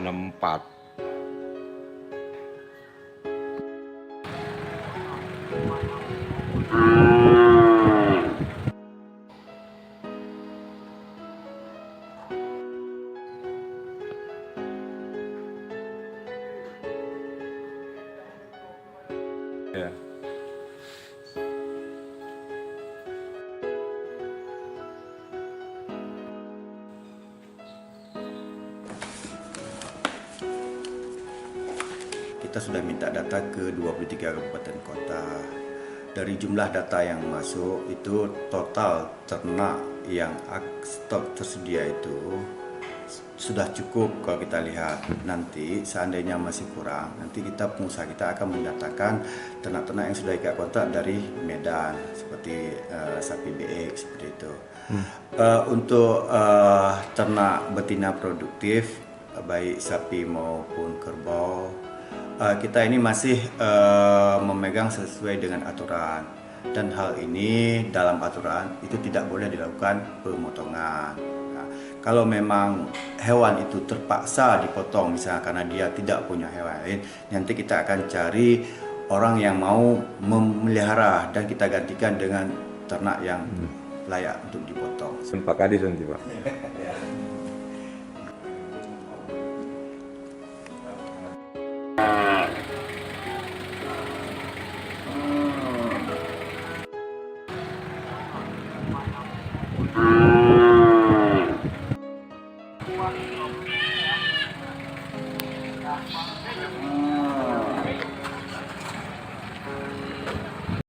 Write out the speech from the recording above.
Nempat. Ya. Kita sudah minta data ke 23 kabupaten kota. Dari jumlah data yang masuk itu total ternak yang stok tersedia itu sudah cukup. Kalau kita lihat nanti seandainya masih kurang, nanti pengusaha kita akan mendatangkan ternak-ternak yang sudah ikat kontrak dari Medan seperti sapi BX seperti itu. Untuk ternak betina produktif baik sapi maupun kerbau, kita ini masih memegang sesuai dengan aturan, dan hal ini dalam aturan itu tidak boleh dilakukan pemotongan. Nah, kalau memang hewan itu terpaksa dipotong misalnya karena dia tidak punya hewan lain, nanti kita akan cari orang yang mau memelihara dan kita gantikan dengan ternak yang layak untuk dipotong. Pak Kadis nanti, Pak.